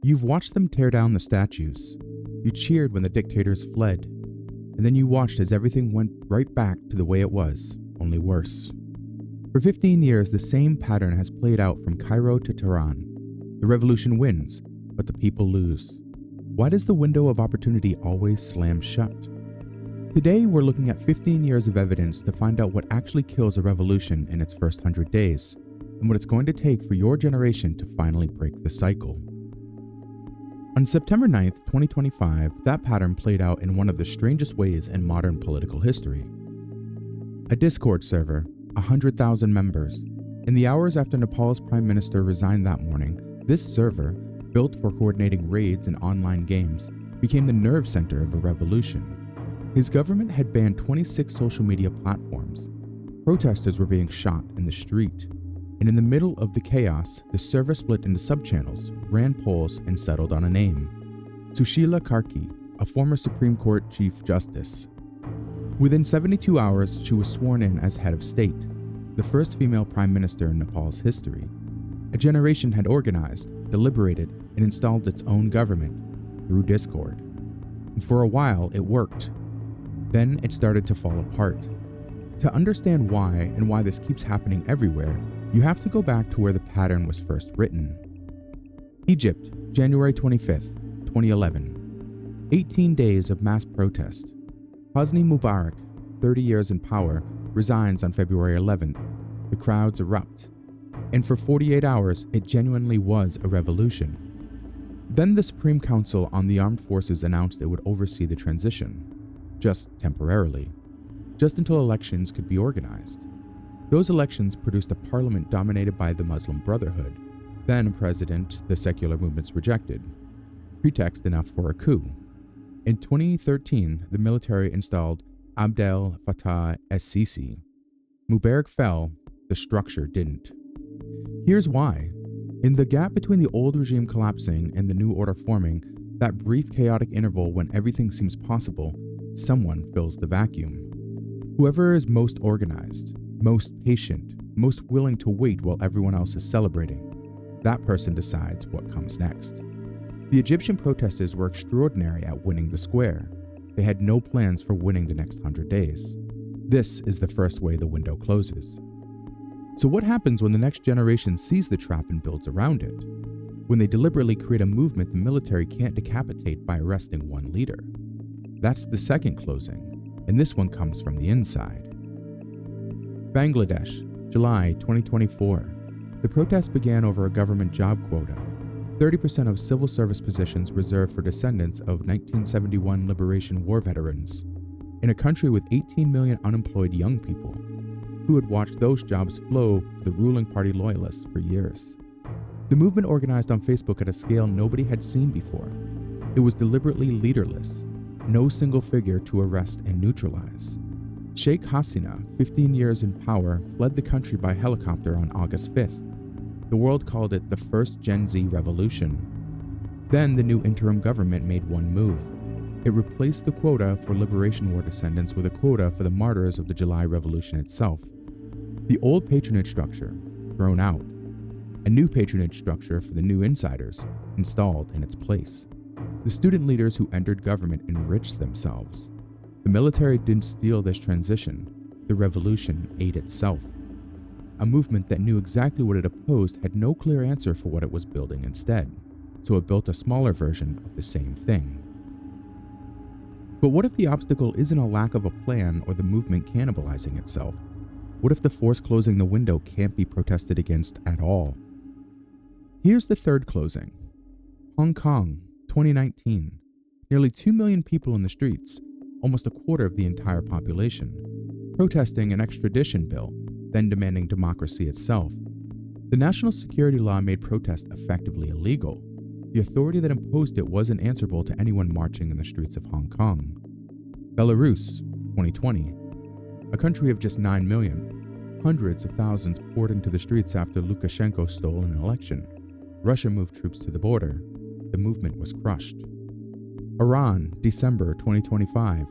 You've watched them tear down the statues. You cheered when the dictators fled. And then you watched as everything went right back to the way it was, only worse. For 15 years, the same pattern has played out from Cairo to Tehran. The revolution wins, but the people lose. Why does the window of opportunity always slam shut? Today, we're looking at 15 years of evidence to find out what actually kills a revolution in its first 100 days, and what it's going to take for your generation to finally break the cycle. On September 9th, 2025, that pattern played out in one of the strangest ways in modern political history. A Discord server, 100,000 members. In the hours after Nepal's prime minister resigned that morning, this server, built for coordinating raids and online games, became the nerve center of a revolution. His government had banned 26 social media platforms. Protesters were being shot in the street. And in the middle of the chaos, the server split into subchannels, ran polls, and settled on a name. Sushila Karki, a former Supreme Court Chief Justice. Within 72 hours, she was sworn in as head of state, the first female prime minister in Nepal's history. A generation had organized, deliberated, and installed its own government through Discord. And for a while, it worked. Then it started to fall apart. To understand why and why this keeps happening everywhere, you have to go back to where the pattern was first written. Egypt, January 25th, 2011. 18 days of mass protest. Hosni Mubarak, 30 years in power, resigns on February 11th. The crowds erupt. And for 48 hours, it genuinely was a revolution. Then the Supreme Council on the Armed Forces announced it would oversee the transition. Just temporarily. Just until elections could be organized. Those elections produced a parliament dominated by the Muslim Brotherhood, then a president the secular movements rejected. Pretext enough for a coup. In 2013, the military installed Abdel Fattah es-Sisi. Mubarak fell, the structure didn't. Here's why. In the gap between the old regime collapsing and the new order forming, that brief chaotic interval when everything seems possible, someone fills the vacuum. Whoever is most organized, most patient, most willing to wait while everyone else is celebrating, that person decides what comes next. The Egyptian protesters were extraordinary at winning the square. They had no plans for winning the next 100 days. This is the first way the window closes. So what happens when the next generation sees the trap and builds around it? When they deliberately create a movement the military can't decapitate by arresting one leader? That's the second closing, and this one comes from the inside. Bangladesh, July 2024. The protest began over a government job quota. 30% of civil service positions reserved for descendants of 1971 Liberation War veterans. In a country with 18 million unemployed young people, who had watched those jobs flow to the ruling party loyalists for years. The movement organized on Facebook at a scale nobody had seen before. It was deliberately leaderless, no single figure to arrest and neutralize. Sheikh Hasina, 15 years in power, fled the country by helicopter on August 5th. The world called it the first Gen Z revolution. Then the new interim government made one move. It replaced the quota for Liberation War descendants with a quota for the martyrs of the July Revolution itself. The old patronage structure, thrown out. A new patronage structure for the new insiders, installed in its place. The student leaders who entered government enriched themselves. The military didn't steal this transition. The revolution ate itself. A movement that knew exactly what it opposed had no clear answer for what it was building instead, so it built a smaller version of the same thing. But what if the obstacle isn't a lack of a plan or the movement cannibalizing itself? What if the force closing the window can't be protested against at all? Here's the third closing. Hong Kong, 2019. Nearly 2 million people in the streets, almost a quarter of the entire population, protesting an extradition bill, then demanding democracy itself. The national security law made protest effectively illegal. The authority that imposed it wasn't answerable to anyone marching in the streets of Hong Kong. Belarus, 2020. A country of just 9 million. Hundreds of thousands poured into the streets after Lukashenko stole an election. Russia moved troops to the border. The movement was crushed. Iran, December 2025.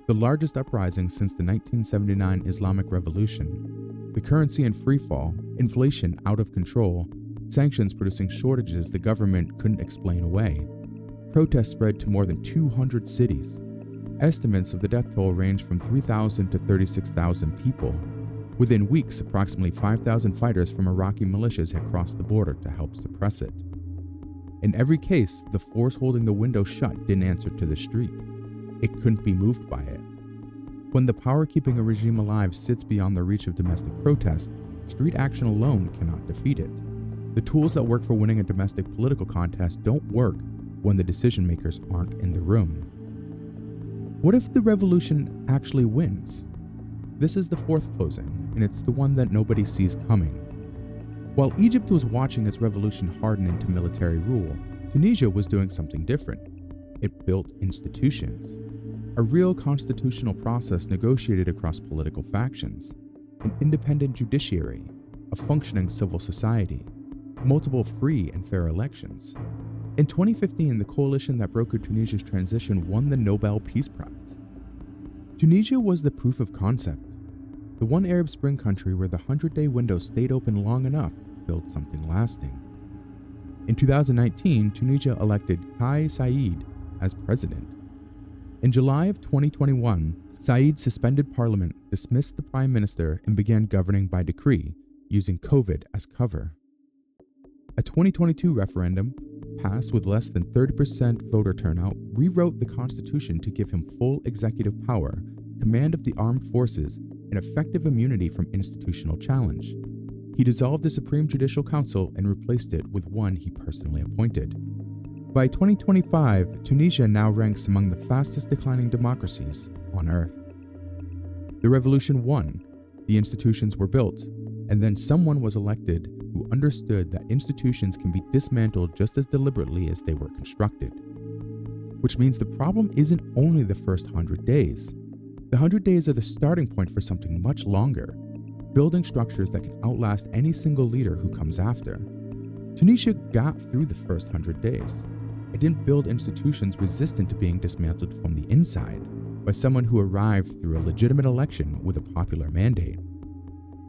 The largest uprising since the 1979 Islamic Revolution. The currency in freefall, inflation out of control, sanctions producing shortages the government couldn't explain away. Protests spread to more than 200 cities. Estimates of the death toll range from 3,000 to 36,000 people. Within weeks, approximately 5,000 fighters from Iraqi militias had crossed the border to help suppress it. In every case, the force holding the window shut didn't answer to the street. It couldn't be moved by it. When the power keeping a regime alive sits beyond the reach of domestic protest, street action alone cannot defeat it. The tools that work for winning a domestic political contest don't work when the decision makers aren't in the room. What if the revolution actually wins? This is the fourth closing, and it's the one that nobody sees coming. While Egypt was watching its revolution harden into military rule, Tunisia was doing something different. It built institutions. A real constitutional process negotiated across political factions, an independent judiciary, a functioning civil society, multiple free and fair elections. In 2015, the coalition that brokered Tunisia's transition won the Nobel Peace Prize. Tunisia was the proof of concept, the one Arab Spring country where the 100-day window stayed open long enough to build something lasting. In 2019, Tunisia elected Kais Saied as president. In July of 2021, Saied suspended parliament, dismissed the prime minister, and began governing by decree, using COVID as cover. A 2022 referendum, passed with less than 30% voter turnout, rewrote the constitution to give him full executive power, command of the armed forces, and effective immunity from institutional challenge. He dissolved the Supreme Judicial Council and replaced it with one he personally appointed. By 2025, Tunisia now ranks among the fastest declining democracies on earth. The revolution won, the institutions were built, and then someone was elected who understood that institutions can be dismantled just as deliberately as they were constructed. Which means the problem isn't only the first 100 days. The 100 days are the starting point for something much longer, building structures that can outlast any single leader who comes after. Tunisia got through the first 100 days. It didn't build institutions resistant to being dismantled from the inside by someone who arrived through a legitimate election with a popular mandate.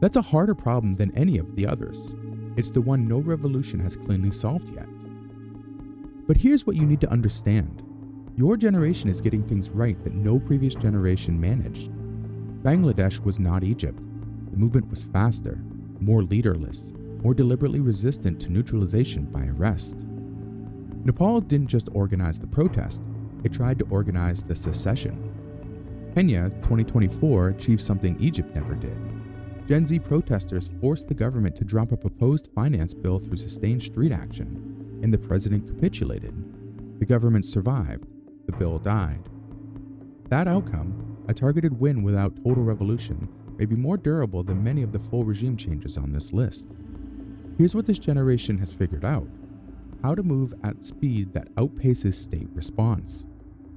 That's a harder problem than any of the others. It's the one no revolution has cleanly solved yet. But here's what you need to understand. Your generation is getting things right that no previous generation managed. Bangladesh was not Egypt. The movement was faster, more leaderless, more deliberately resistant to neutralization by arrest. Nepal didn't just organize the protest, it tried to organize the secession. Kenya, 2024, achieved something Egypt never did. Gen Z protesters forced the government to drop a proposed finance bill through sustained street action, and the president capitulated. The government survived. The bill died. That outcome, a targeted win without total revolution, may be more durable than many of the full regime changes on this list. Here's what this generation has figured out: how to move at speed that outpaces state response,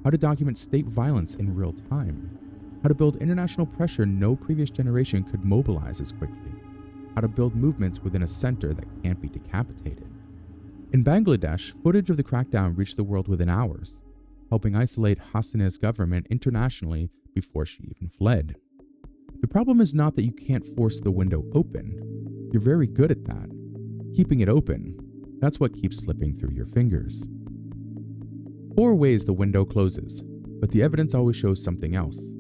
how to document state violence in real time, how to build international pressure no previous generation could mobilize as quickly, how to build movements within a center that can't be decapitated. In Bangladesh, footage of the crackdown reached the world within hours, helping isolate Hasina's government internationally before she even fled. The problem is not that you can't force the window open. You're very good at that. Keeping it open, that's what keeps slipping through your fingers. 4 ways the window closes, but the evidence always shows something else.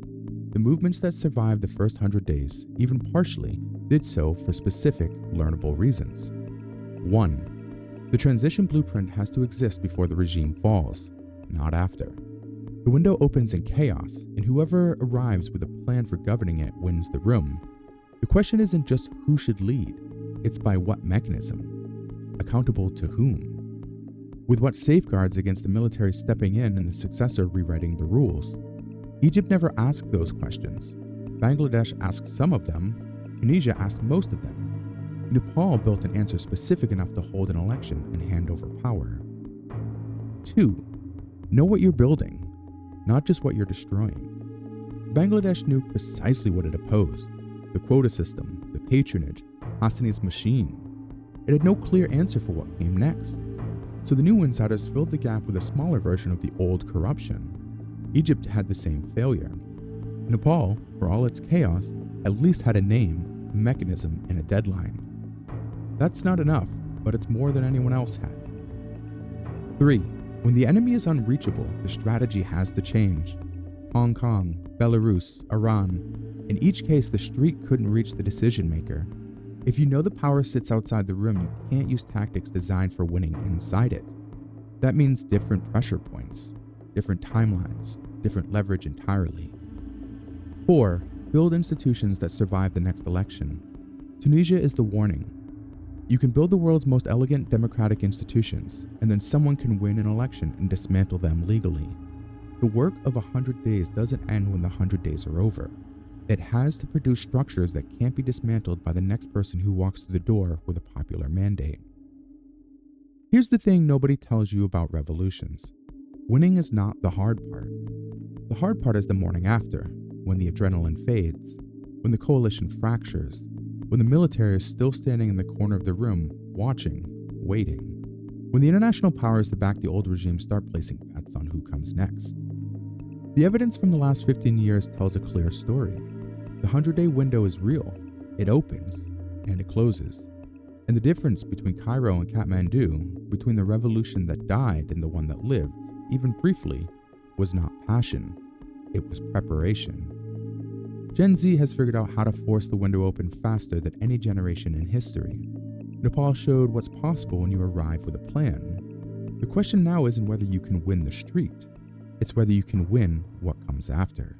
The movements that survived the first 100 days, even partially, did so for specific, learnable reasons. 1. The transition blueprint has to exist before the regime falls, not after. The window opens in chaos, and whoever arrives with a plan for governing it wins the room. The question isn't just who should lead, it's by what mechanism. Accountable to whom? With what safeguards against the military stepping in and the successor rewriting the rules? Egypt never asked those questions. Bangladesh asked some of them. Tunisia asked most of them. Nepal built an answer specific enough to hold an election and hand over power. 2. Know what you're building, not just what you're destroying. Bangladesh knew precisely what it opposed: the quota system, the patronage, Hasini's machine. It had no clear answer for what came next. So the new insiders filled the gap with a smaller version of the old corruption. Egypt had the same failure. Nepal, for all its chaos, at least had a name, a mechanism, and a deadline. That's not enough. but it's more than anyone else had. 3. When the enemy is unreachable, the strategy has to change. Hong Kong, Belarus, Iran. In each case, the street couldn't reach the decision maker. If you know the power sits outside the room, you can't use tactics designed for winning inside it. That means different pressure points, different timelines, different leverage entirely. 4. Build institutions that survive the next election. Tunisia is the warning. You can build the world's most elegant democratic institutions, and then someone can win an election and dismantle them legally. The work of 100 days doesn't end when the 100 days are over. It has to produce structures that can't be dismantled by the next person who walks through the door with a popular mandate. Here's the thing nobody tells you about revolutions. Winning is not the hard part. The hard part is the morning after, when the adrenaline fades, when the coalition fractures, when the military is still standing in the corner of the room, watching, waiting, when the international powers that back the old regime start placing bets on who comes next. The evidence from the last 15 years tells a clear story. The 100-day window is real. It opens, and it closes. And the difference between Cairo and Kathmandu, between the revolution that died and the one that lived, even briefly, was not passion. It was preparation. Gen Z has figured out how to force the window open faster than any generation in history. Nepal showed what's possible when you arrive with a plan. The question now isn't whether you can win the street. It's whether you can win what comes after.